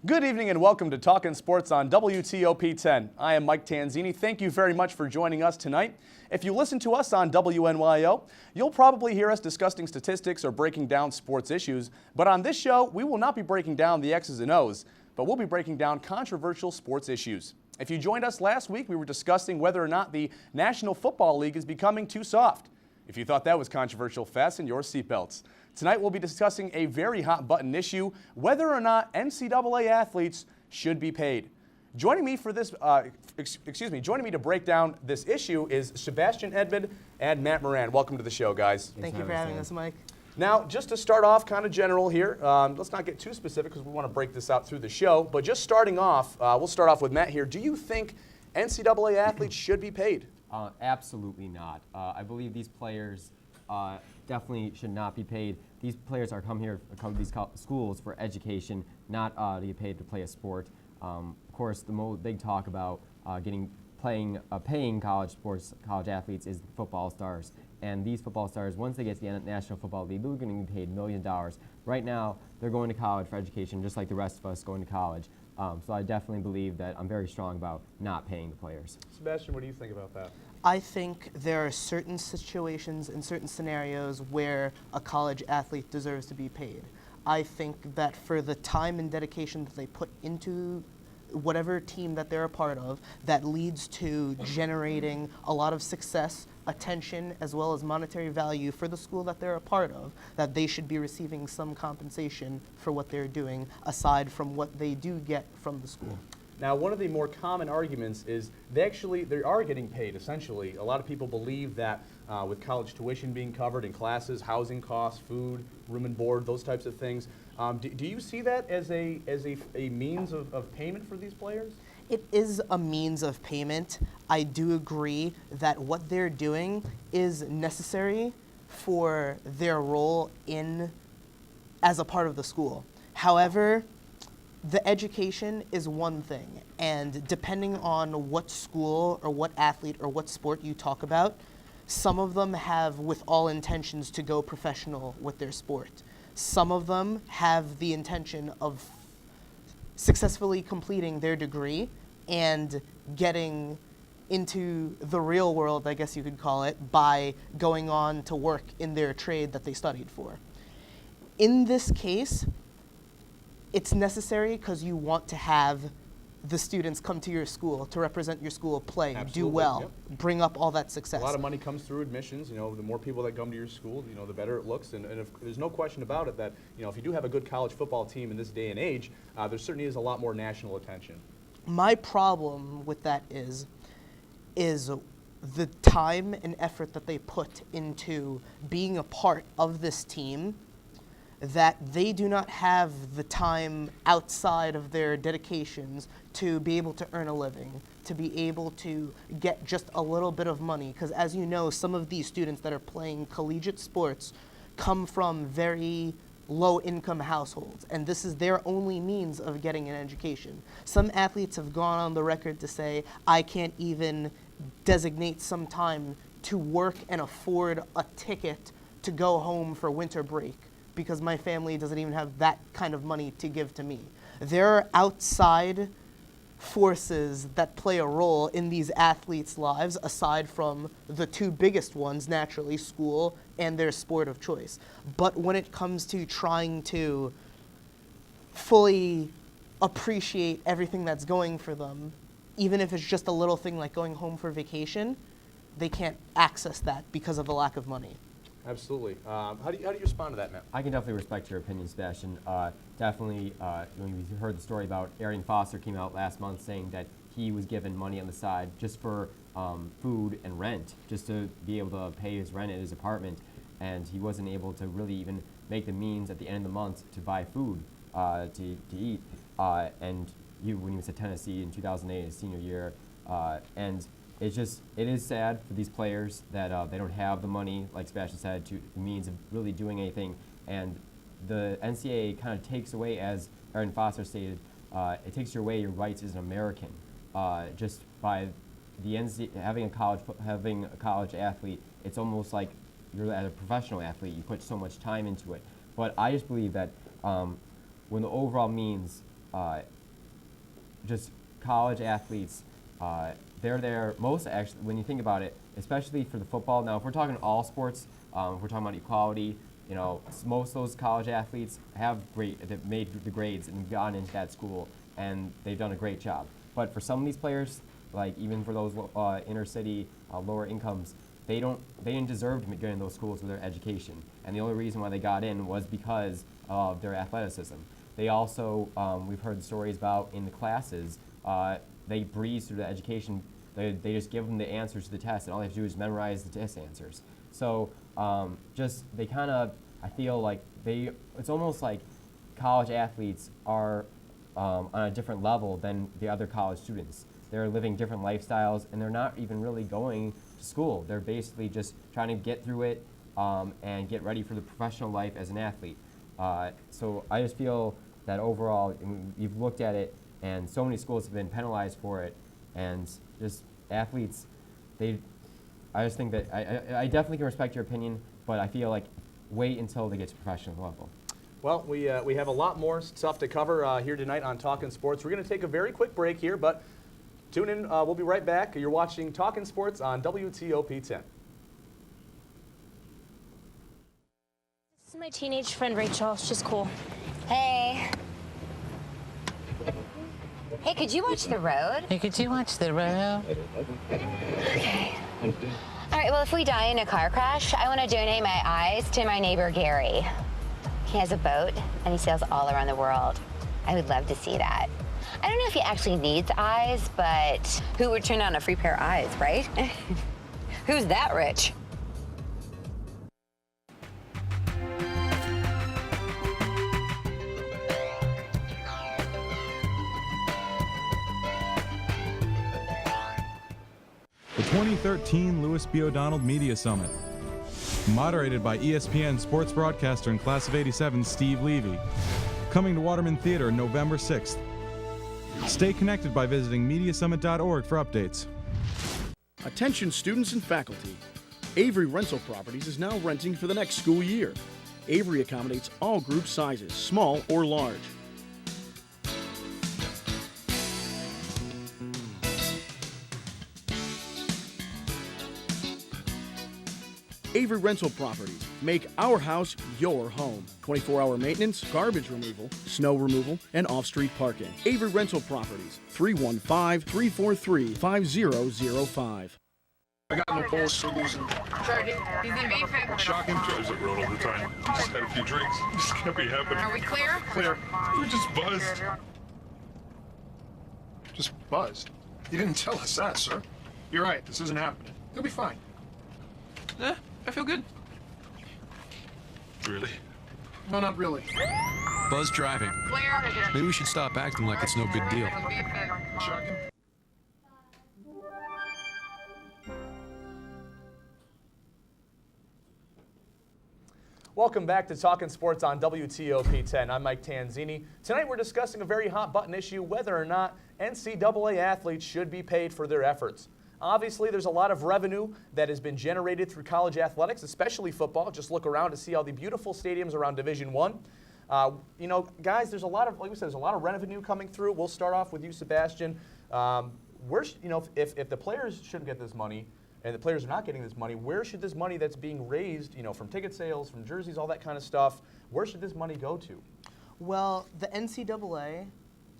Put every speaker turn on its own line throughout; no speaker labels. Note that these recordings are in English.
Good evening and welcome to Talkin Sports on WTOP 10. I am Mike Tanzini. Thank you very much for joining us tonight. If you listen to us on WNYO, you'll probably hear us discussing statistics or breaking down sports issues. But on this show, we will not be breaking down the X's and O's, but we'll be breaking down controversial sports issues. If you joined us last week, we were discussing whether or not the National Football League is becoming too soft. If you thought that was controversial, fasten your seatbelts. Tonight we'll be discussing a very hot button issue, whether or not NCAA athletes should be paid. Joining me for this, joining me to break down this issue is Sebastian Edmond and Matt Moran. Welcome to the show, guys.
Thank you for having us, Mike.
Now, just to start off kind of general here, let's not get too specific because we want to break this out through the show, but just starting off, we'll start off with Matt here. Do you think NCAA athletes should be paid?
Absolutely not. I believe these players definitely should not be paid. These players come to these schools for education, not to get paid to play a sport. Of course, the big talk about paying college athletes is football stars. And these football stars, once they get to the National Football League, they're going to be paid $1 million. Right now, they're going to college for education, just like the rest of us going to college. So I definitely believe that I'm very strong about not paying the players.
Sebastian, what do you think about that?
I think there are certain situations and certain scenarios where a college athlete deserves to be paid. I think that for the time and dedication that they put into whatever team that they're a part of, that leads to generating a lot of success, attention, as well as monetary value for the school that they're a part of, that they should be receiving some compensation for what they're doing aside from what they do get from the school.
Now, one of the more common arguments is they are getting paid, essentially. A lot of people believe that with college tuition being covered in classes, housing costs, food, room and board, those types of things. Do you see that as a means of payment for these players?
It is a means of payment. I do agree that what they're doing is necessary for their role as a part of the school. However, the education is one thing, and depending on what school or what athlete or what sport you talk about, some of them have with all intentions to go professional with their sport. Some of them have the intention of successfully completing their degree and getting into the real world, I guess you could call it, by going on to work in their trade that they studied for. In this case, it's necessary because you want to have the students come to your school to represent your school, play,
Absolutely,
do well,
yep.
Bring up all that success.
A lot of money comes through admissions. You know, the more people that come to your school, you know, the better it looks. And if, there's no question about it that, you know, if you do have a good college football team in this day and age, there certainly is a lot more national attention.
My problem with that is the time and effort that they put into being a part of this team, that they do not have the time outside of their dedications to be able to earn a living, to be able to get just a little bit of money. Because as you know, some of these students that are playing collegiate sports come from very low-income households, and this is their only means of getting an education. Some athletes have gone on the record to say, I can't even designate some time to work and afford a ticket to go home for winter break, because my family doesn't even have that kind of money to give to me. There are outside forces that play a role in these athletes' lives, aside from the two biggest ones, naturally, school and their sport of choice. But when it comes to trying to fully appreciate everything that's going for them, even if it's just a little thing like going home for vacation, they can't access that because of the lack of money.
Absolutely. How do you respond to that, Matt?
I can definitely respect your opinion, Sebastian. Definitely, you heard the story about Arian Foster came out last month saying that he was given money on the side just for food and rent, just to be able to pay his rent at his apartment, and he wasn't able to really even make the means at the end of the month to buy food to eat. And when he was at Tennessee in 2008, his senior year, and it is sad for these players that they don't have the money, like Sebastian said, to the means of really doing anything. And the NCAA kind of takes away, as Arian Foster stated, it takes away your rights as an American. Just by the having a college athlete, it's almost like you're as a professional athlete. You put so much time into it. But I just believe that when the overall means just college athletes, they're there most actually, when you think about it, especially for the football. Now, if we're talking all sports, if we're talking about equality, you know, most of those college athletes they've made the grades and gone into that school, and they've done a great job. But for some of these players, like even for those inner city, lower incomes, they didn't deserve to get in those schools with their education. And the only reason why they got in was because of their athleticism. They also, we've heard stories about in the classes, they breeze through the education. They just give them the answers to the test, and all they have to do is memorize the test answers. So they kind of, I feel like it's almost like college athletes are on a different level than the other college students. They're living different lifestyles, and they're not even really going to school. They're basically just trying to get through it and get ready for the professional life as an athlete. So I just feel that overall, you've looked at it, and so many schools have been penalized for it, and just athletes, I just think that I definitely can respect your opinion, but I feel like wait until they get to professional level.
Well, we have a lot more stuff to cover here tonight on Talkin Sports. We're going to take a very quick break here, but tune in. We'll be right back. You're watching Talkin Sports on WTOP 10.
This is my teenage friend Rachel. She's cool.
Hey. Hey, could you watch the road?
Hey, could you watch the road?
Okay. All right, well, if we die in a car crash, I want to donate my eyes to my neighbor, Gary. He has a boat, and he sails all around the world. I would love to see that. I don't know if he actually needs eyes, but who would turn down a free pair of eyes, right? Who's that rich?
The 2013 Louis B. O'Donnell Media Summit. Moderated by ESPN sports broadcaster and class of '87 Steve Levy. Coming to Waterman Theater November 6th. Stay connected by visiting mediasummit.org for updates.
Attention students and faculty. Avery Rental Properties is now renting for the next school year. Avery accommodates all group sizes, small or large. Avery Rental Properties. Make our house your home. 24-hour maintenance, garbage removal, snow removal, and off-street parking. Avery Rental Properties. 315-343-5005.
I got no balls for losing. Shocking. Drives it road all the time. Just had a few drinks. Just can't be happening.
Are we clear?
Clear. We're just buzzed. Just buzzed. You didn't tell us that, sir. You're right. This isn't happening. You'll be fine. I feel good. Really? No, not really.
Buzz driving.
Clear.
Maybe we should stop acting like it's no big deal.
Shocking.
Welcome back to Talkin Sports on WTOP 10. I'm Mike Tanzini. Tonight we're discussing a very hot button issue, whether or not NCAA athletes should be paid for their efforts. Obviously, there's a lot of revenue that has been generated through college athletics, especially football. Just look around to see all the beautiful stadiums around Division I. You know, guys, there's a lot of, like we said, there's a lot of revenue coming through. We'll start off with you, Sebastian. If the players shouldn't get this money, and the players are not getting this money, where should this money that's being raised, you know, from ticket sales, from jerseys, all that kind of stuff, where should this money go to?
Well, the NCAA,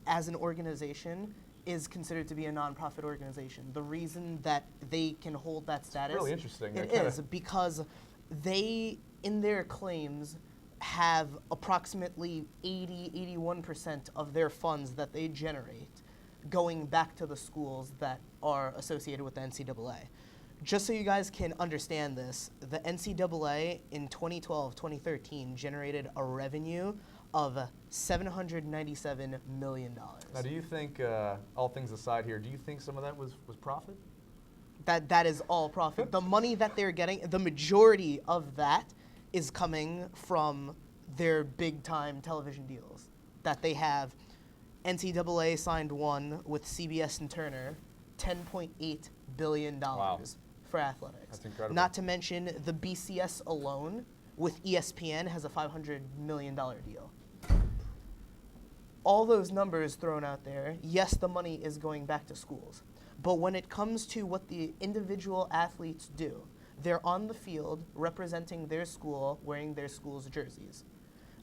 as an organization, is considered to be a nonprofit organization. The reason that they can hold that status,
really interesting.
It is because they, in their claims, have approximately 81% of their funds that they generate going back to the schools that are associated with the NCAA. Just so you guys can understand this, the NCAA in 2012-2013 generated a revenue of $797 million.
Now, do you think, all things aside here, do you think some of that was profit?
That is all profit. The money that they're getting, the majority of that is coming from their big-time television deals that they have. NCAA signed one with CBS and Turner, $10.8 billion for athletics.
That's incredible.
Not to mention the BCS alone with ESPN has a $500 million deal. all those numbers thrown out there, yes, the money is going back to schools. But when it comes to what the individual athletes do, they're on the field representing their school, wearing their school's jerseys.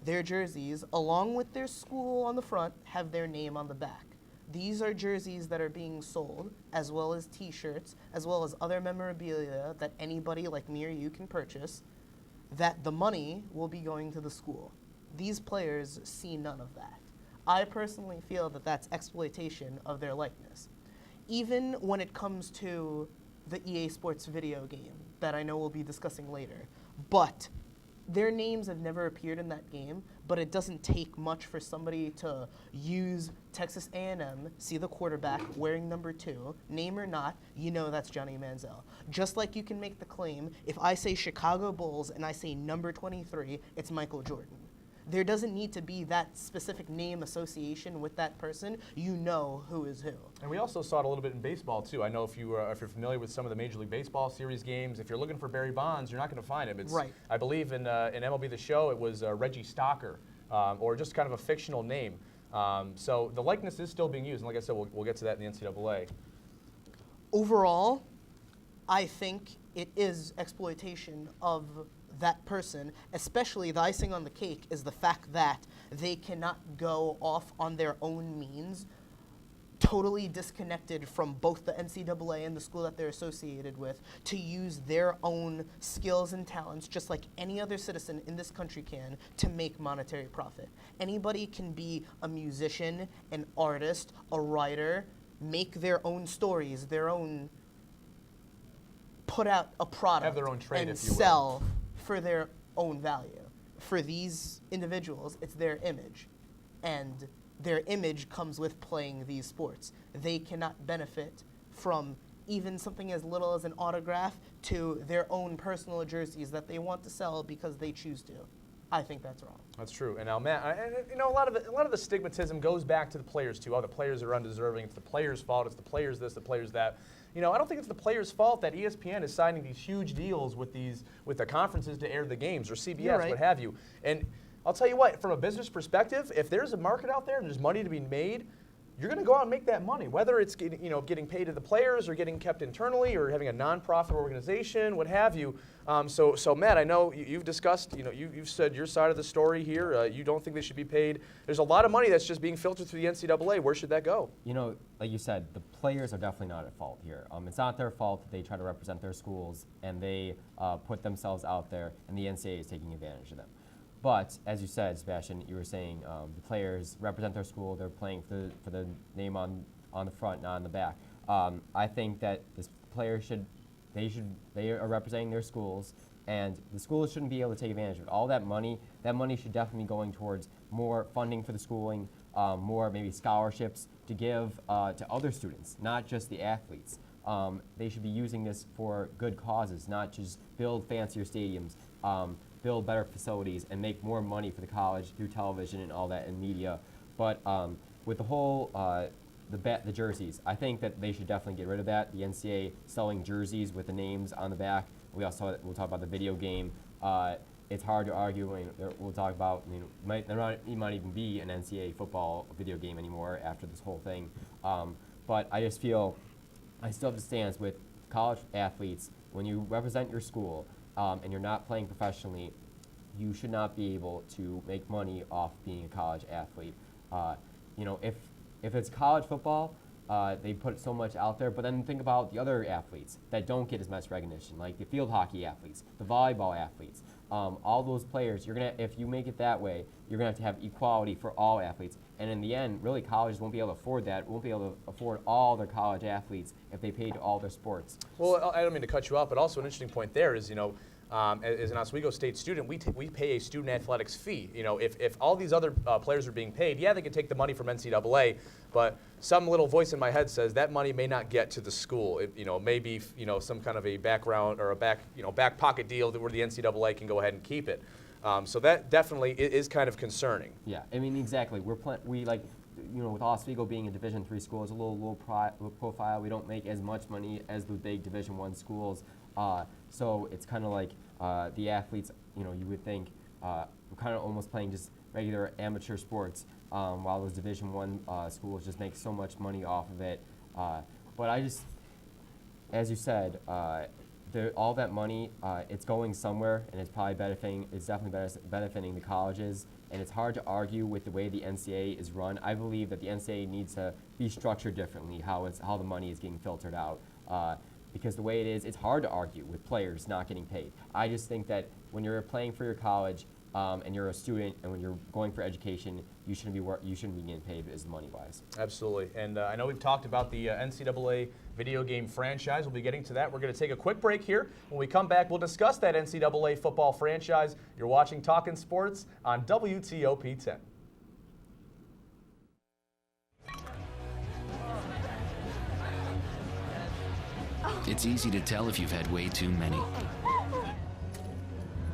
Their jerseys, along with their school on the front, have their name on the back. These are jerseys that are being sold, as well as t-shirts, as well as other memorabilia that anybody like me or you can purchase, that the money will be going to the school. These players see none of that. I personally feel that that's exploitation of their likeness. Even when it comes to the EA Sports video game that I know we'll be discussing later, but their names have never appeared in that game, but it doesn't take much for somebody to use Texas A&M, see the quarterback wearing number 2, name or not, you know that's Johnny Manziel. Just like you can make the claim, if I say Chicago Bulls and I say number 23, it's Michael Jordan. There doesn't need to be that specific name association with that person. You know who is who.
And we also saw it a little bit in baseball too. I know if you're familiar with some of the Major League Baseball series games, if you're looking for Barry Bonds, you're not going to find him. It's,
right.
I believe in MLB The Show, it was Reggie Stocker, or just kind of a fictional name. So the likeness is still being used, and like I said, we'll get to that in the NCAA.
Overall, I think it is exploitation of that person, especially the icing on the cake is the fact that they cannot go off on their own means, totally disconnected from both the NCAA and the school that they're associated with, to use their own skills and talents, just like any other citizen in this country can, to make monetary profit. Anybody can be a musician, an artist, a writer, make their own stories, their own, put out a product,
have their own trade,
and
if you will,
sell for their own value. For these individuals, it's their image. And their image comes with playing these sports. They cannot benefit from even something as little as an autograph to their own personal jerseys that they want to sell because they choose to. I think that's wrong.
That's true. And now, Matt, you know, a lot of the stigmatism goes back to the players too. Oh, the players are undeserving. It's the players' fault. It's the players this, the players that. You know, I don't think it's the players' fault that ESPN is signing these huge deals with the conferences to air the games, or CBS,
right.
what have you. And I'll tell you what, from a business perspective, if there's a market out there and there's money to be made, you're going to go out and make that money, whether it's getting paid to the players or getting kept internally or having a nonprofit organization, what have you. So Matt, I know you've discussed, you've said your side of the story here. You don't think they should be paid. There's a lot of money that's just being filtered through the NCAA. Where should that go?
You know, like you said, the players are definitely not at fault here. It's not their fault that they try to represent their schools and they put themselves out there, and the NCAA is taking advantage of them. But as you said, Sebastian, you were saying the players represent their school. They're playing for the name on the front, not on the back. I think that the players they are representing their schools, and the schools shouldn't be able to take advantage of it. All that money should definitely be going towards more funding for the schooling, more maybe scholarships to give to other students, not just the athletes. They should be using this for good causes, not just build fancier stadiums, build better facilities, and make more money for the college through television and all that and media. But with the whole the jerseys, I think that they should definitely get rid of that. The NCAA selling jerseys with the names on the back. We'll talk about the video game. It's hard to argue. We'll talk about. It might even be an NCAA football video game anymore after this whole thing. But I just feel I still have the stance with college athletes. When you represent your school and you're not playing professionally, you should not be able to make money off being a college athlete. If it's college football, they put so much out there, but then think about the other athletes that don't get as much recognition, like the field hockey athletes, the volleyball athletes. All those players, if you make it that way, you're going to have equality for all athletes. And in the end, really, colleges won't be able to afford that, won't be able to afford all their college athletes if they paid all their sports.
Well, I don't mean to cut you off, but also an interesting point there is, as an Oswego State student, we pay a student athletics fee. If all these other players are being paid, yeah, they can take the money from NCAA, but some little voice in my head says that money may not get to the school. Maybe some kind of a background or a back pocket deal where the NCAA can go ahead and keep it. So that definitely is kind of concerning.
Yeah, I mean exactly. With Oswego being a Division III school, it's a low profile. We don't make as much money as the big Division I schools. So it's kind of like the athletes, you would think kind of almost playing just regular amateur sports, while those Division I schools just make so much money off of it. But I just, as you said, all that money, it's going somewhere, and it's probably definitely benefiting the colleges. And it's hard to argue with the way the NCAA is run. I believe that the NCAA needs to be structured differently, how the money is getting filtered out. Because the way it is, it's hard to argue with players not getting paid. I just think that when you're playing for your college and you're a student, and when you're going for education, you shouldn't be getting paid as money-wise.
Absolutely. And I know we've talked about the NCAA video game franchise. We'll be getting to that. We're going to take a quick break here. When we come back, we'll discuss that NCAA football franchise. You're watching Talkin Sports on WTOP 10.
It's easy to tell if you've had way too many.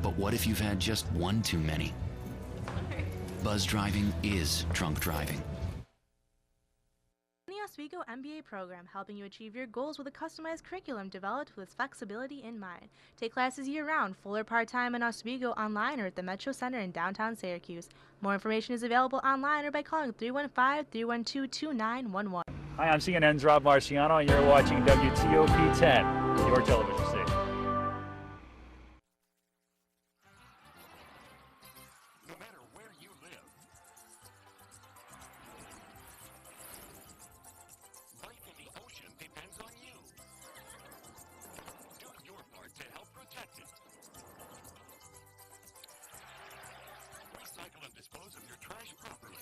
But what if you've had just one too many? Buzz driving is drunk driving.
The Oswego MBA program, helping you achieve your goals with a customized curriculum developed with flexibility in mind. Take classes year-round, full or part-time in Oswego, online or at the Metro Center in downtown Syracuse. More information is available online or by calling 315-312-2911.
Hi, I'm CNN's Rob Marciano, and you're watching WTOP 10, your television station.
No matter where you live, life in the ocean depends on you. Do your part to help protect it. Recycle and dispose of your trash properly.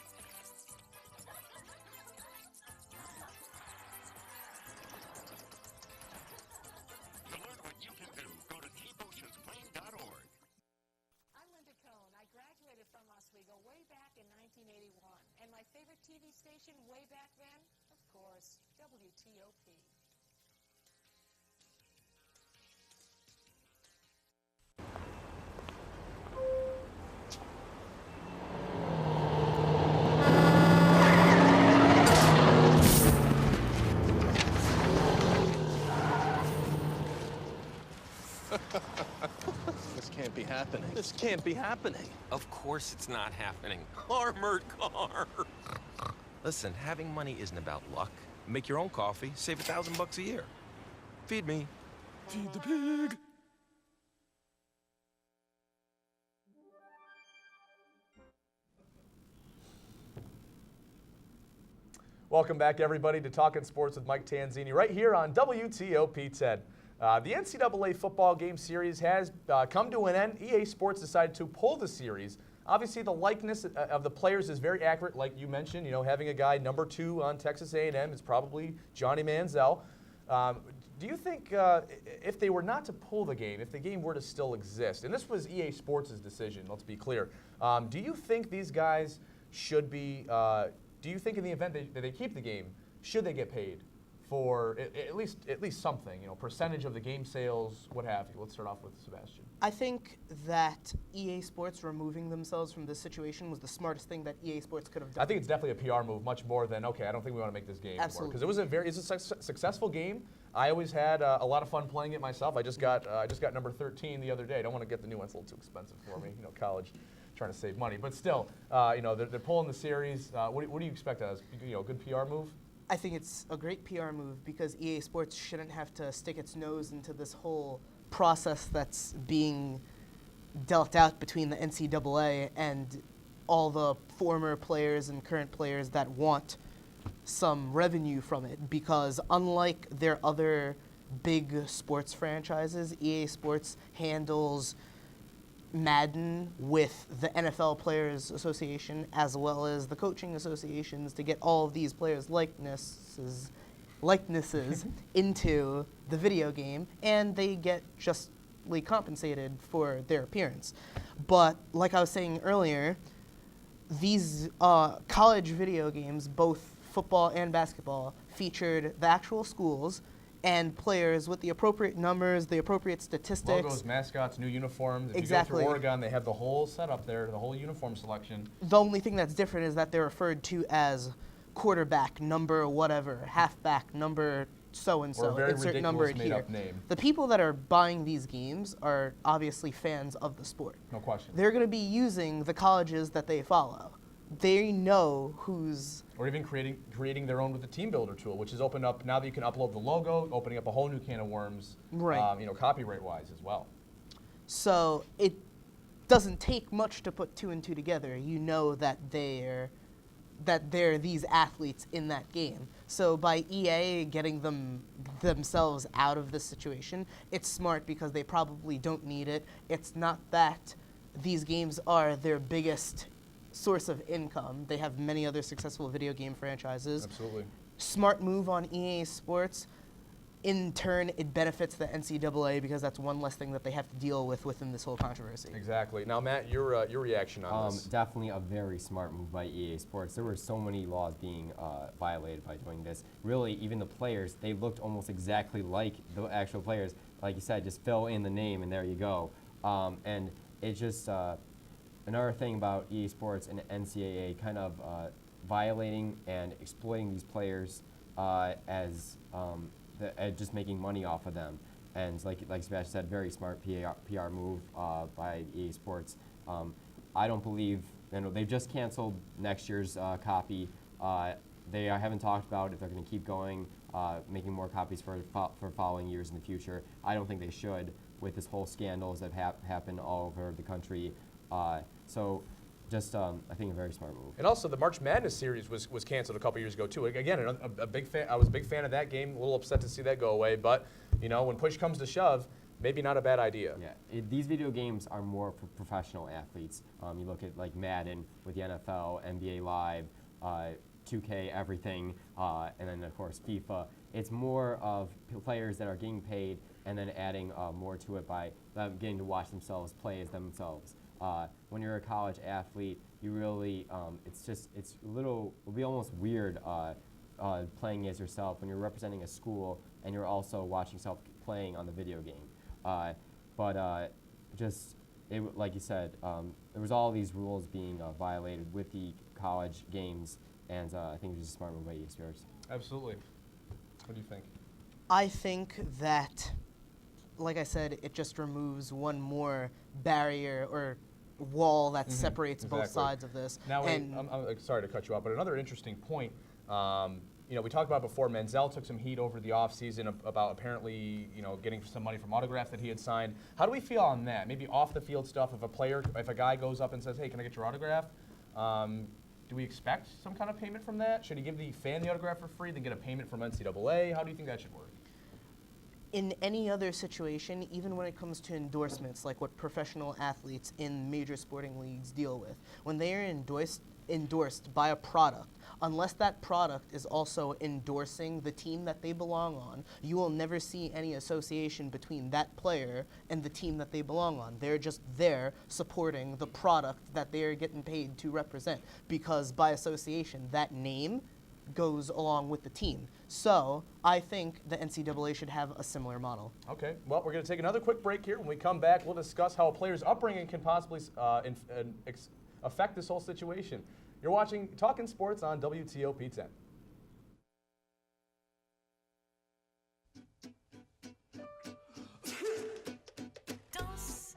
To learn what you can do, go to keepoceansclean.org.
I'm Linda Cohn. I graduated from Oswego way back in 1981. And my favorite TV station way back then? Of course, WTOP.
This can't be happening. This can't be happening.
Of course it's not happening. Armored car. Listen, having money isn't about luck. Make your own coffee, save $1,000 a year. Feed me.
Feed the pig.
Welcome back, everybody, to Talkin Sports with Mike Tanzini right here on WTOP 10. The NCAA football game series has come to an end. EA Sports decided to pull the series. Obviously, the likeness of the players is very accurate, like you mentioned. You know, having a guy number 2 on Texas A&M is probably Johnny Manziel. Do you think if they were not to pull the game, if the game were to still exist, and this was EA Sports' decision, let's be clear, do you think these guys should be, do you think in the event that they keep the game, should they get paid for at least something, you know, percentage of the game sales, what have you? Let's start off with Sebastian.
I think that EA Sports removing themselves from this situation was the smartest thing that EA Sports could have done.
I think it's definitely a PR move, much more than, okay, I don't think we want to make this game anymore. Because it was a successful game. I always had a lot of fun playing it myself. I just got number 13 the other day. I don't want to get the new one; it's a little too expensive for me. You know, college, trying to save money. But still, you know, they're pulling the series. What do you expect as, you know, a good PR move?
I think it's a great PR move because EA Sports shouldn't have to stick its nose into this whole process that's being dealt out between the NCAA and all the former players and current players that want some revenue from it. Because unlike their other big sports franchises, EA Sports handles Madden with the NFL Players Association as well as the coaching associations to get all of these players' likenesses into the video game, and they get justly compensated for their appearance. But like I was saying earlier, these college video games, both football and basketball, featured the actual schools and players with the appropriate numbers, the appropriate statistics.
Logos, mascots, new uniforms. If
exactly.
you go through Oregon, they have the whole setup there, the whole uniform selection.
The only thing that's different is that they're referred to as quarterback, number whatever, halfback, number so-and-so,
Or a very
insert number
ridiculous
here.
made-up name.
The people that are buying these games are obviously fans of the sport.
No question.
They're going to be using the colleges that they follow. They know who's...
Or even creating their own with the Team Builder tool, which has opened up, now that you can upload the logo, opening up a whole new can of worms,
Right.
Copyright-wise as well.
So it doesn't take much to put two and two together. You know that they're these athletes in that game. So by EA getting themselves out of this situation, it's smart because they probably don't need it. It's not that these games are their biggest source of income. They have many other successful video game franchises.
Absolutely.
Smart move on EA Sports. In turn, it benefits the NCAA because that's one less thing that they have to deal with within this whole controversy.
Exactly. Now, Matt, your reaction on this?
Definitely a very smart move by EA Sports. There were so many laws being violated by doing this. Really, even the players, they looked almost exactly like the actual players. Like you said, just fill in the name and there you go. And it's just another thing about EA Sports and NCAA kind of violating and exploiting these players as just making money off of them. And like Sebastian said, very smart PR move by EA Sports. I don't believe, they've just canceled next year's copy. They haven't talked about if they're going to keep going, making more copies for following years in the future. I don't think they should with this whole scandals that happen all over the country. So just, I think a very smart move.
And also, the March Madness series was canceled a couple years ago too. Again, a big fan. I was a big fan of that game. A little upset to see that go away, but when push comes to shove, maybe not a bad idea.
Yeah, these video games are more for professional athletes. You look at like Madden with the NFL, NBA Live, 2K, everything, and then of course FIFA. It's more of players that are getting paid and then adding more to it by them getting to watch themselves play as themselves. When you're a college athlete, you really, it'll be almost weird playing as yourself when you're representing a school and you're also watching yourself playing on the video game. Like you said, there was all these rules being violated with the college games, and I think it was a smart move by EA Sports.
Absolutely. What do you think?
I think that, like I said, it just removes one more barrier or wall that separates both sides of this.
Now, I'm sorry to cut you off, but another interesting point, we talked about before, Manziel took some heat over the offseason about apparently, getting some money from autographs that he had signed. How do we feel on that? Maybe off the field stuff, if a guy goes up and says, hey, can I get your autograph? Do we expect some kind of payment from that? Should he give the fan the autograph for free, then get a payment from NCAA? How do you think that should work?
In any other situation, even when it comes to endorsements, like what professional athletes in major sporting leagues deal with, when they are endorsed by a product, unless that product is also endorsing the team that they belong on, you will never see any association between that player and the team that they belong on. They're just there supporting the product that they're getting paid to represent, because by association, that name goes along with the team. So I think the NCAA should have a similar model.
Okay, well, we're going to take another quick break here. When we come back, we'll discuss how a player's upbringing can possibly affect this whole situation. You're watching Talkin Sports on WTOP 10.
Danse,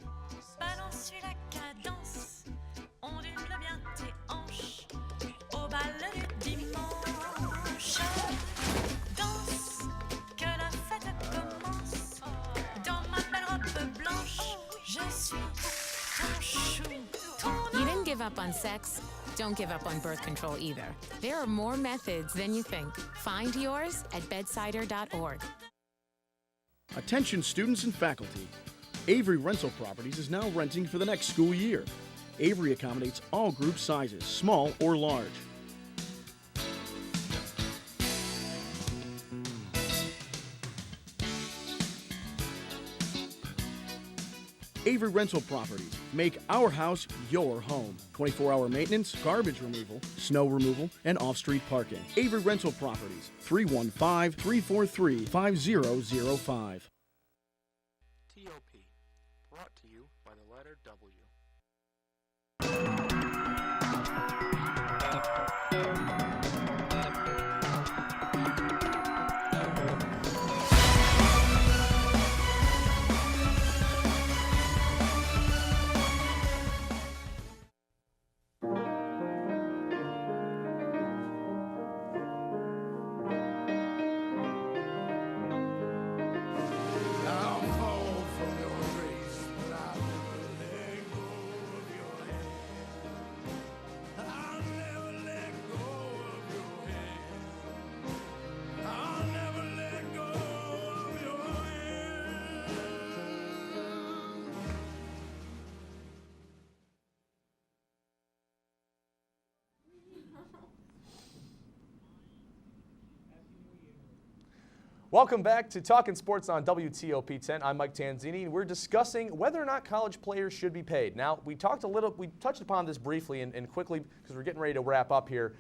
balance la cadence, ondule bien tes hanches, au bal du dimanche. Danse, que la fête commence, dans ma belle robe blanche, je suis ton chou.
You didn't give up on sex. Don't give up on birth control either. There are more methods than you think. Find yours at bedsider.org.
Attention students and faculty. Avery Rental Properties is now renting for the next school year. Avery accommodates all group sizes, small or large. Avery Rental Properties. Make our house your home. 24-hour maintenance, garbage removal, snow removal, and off-street parking. Avery Rental Properties. 315-343-5005.
TOP. Brought to you by the letter W.
Welcome back to Talkin Sports on WTOP 10. I'm Mike Tanzini, and we're discussing whether or not college players should be paid. Now, we touched upon this briefly and quickly because we're getting ready to wrap up here.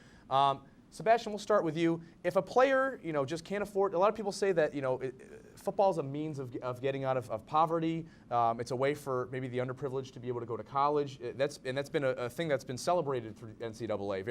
Sebastian, we'll start with you. If a player, just can't afford, a lot of people say that, football is a means of getting out of poverty. It's a way for maybe the underprivileged to be able to go to college. That's been a thing that's been celebrated through NCAA. A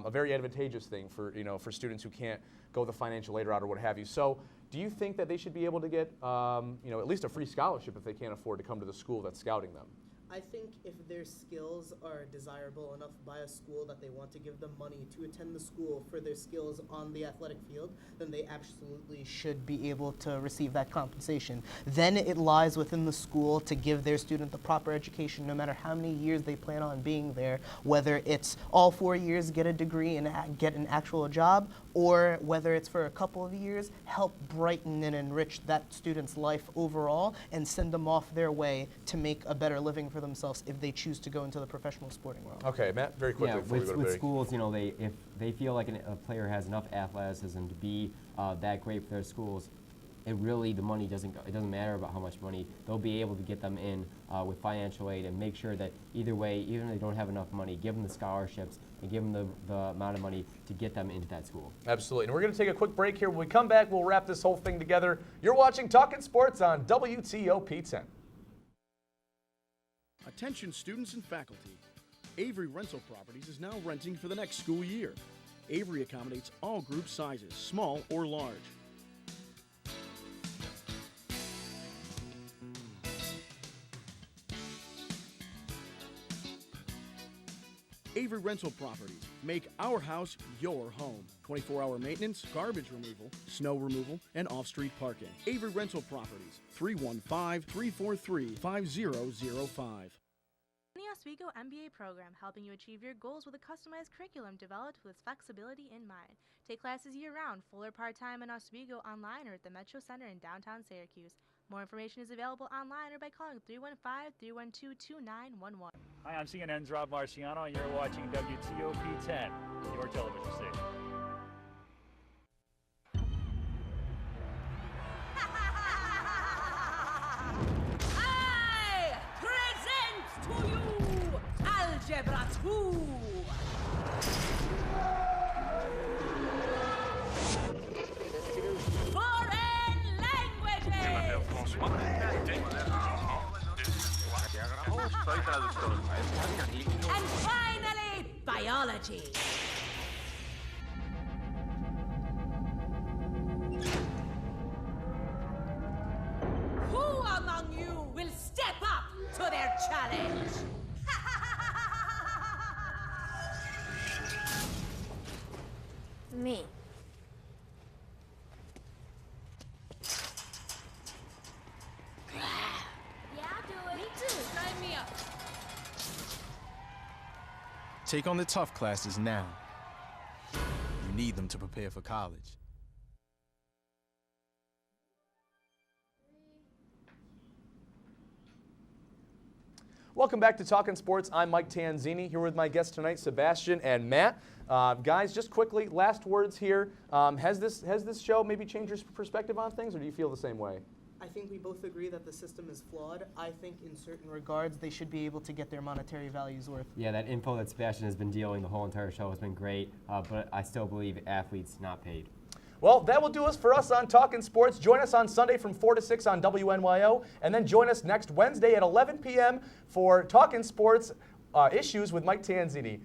very advantageous thing for students who can't go the financial aid route or what have you. So, do you think that they should be able to get at least a free scholarship if they can't afford to come to the school that's scouting them?
I think if their skills are desirable enough by a school that they want to give them money to attend the school for their skills on the athletic field, then they absolutely should be able to receive that compensation. Then it lies within the school to give their student the proper education no matter how many years they plan on being there, whether it's all 4 years, get a degree and get an actual job, or whether it's for a couple of years, help brighten and enrich that student's life overall and send them off their way to make a better living for themselves if they choose to go into the professional sporting world.
Okay, Matt, very quickly before we go to
with
break.
schools, if they feel like a player has enough athleticism to be that great for their schools, the money doesn't matter about how much money. They'll be able to get them in with financial aid and make sure that either way, even if they don't have enough money, give them the scholarships and give them the amount of money to get them into that school.
Absolutely. And we're going to take a quick break here. When we come back, we'll wrap this whole thing together. You're watching Talkin Sports on WTOP 10.
Attention students and faculty. Avery Rental Properties is now renting for the next school year. Avery accommodates all group sizes, small or large. Avery Rental Properties. Make our house your home. 24-hour maintenance, garbage removal, snow removal, and off-street parking. Avery Rental Properties. 315-343-5005.
The Oswego MBA program, helping you achieve your goals with a customized curriculum developed with flexibility in mind. Take classes year-round, full or part-time in Oswego, online or at the Metro Center in downtown Syracuse. More information is available online or by calling 315-312-2911.
Hi, I'm CNN's Rob Marciano, and you're watching WTOP 10, your television station.
I present to you Algebra 2. Foreign languages. And finally, biology. Who among you will step up to their challenge?
Me.
Yeah, I'll do it. Me too. Sign me up.
Take on the tough classes now. You need them to prepare for college.
Welcome back to Talkin Sports. I'm Mike Tanzini, here with my guests tonight, Sebastian and Matt. Guys, just quickly, last words here. Has this show maybe changed your perspective on things, or do you feel the same way?
I think we both agree that the system is flawed. I think in certain regards they should be able to get their monetary values worth.
Yeah, that info that Sebastian has been dealing the whole entire show has been great, but I still believe athletes not paid.
Well, that will do us for us on Talkin Sports. Join us on Sunday from 4 to 6 on WNYO, and then join us next Wednesday at 11 p.m. for Talkin Sports Issues with Mike Tanzini.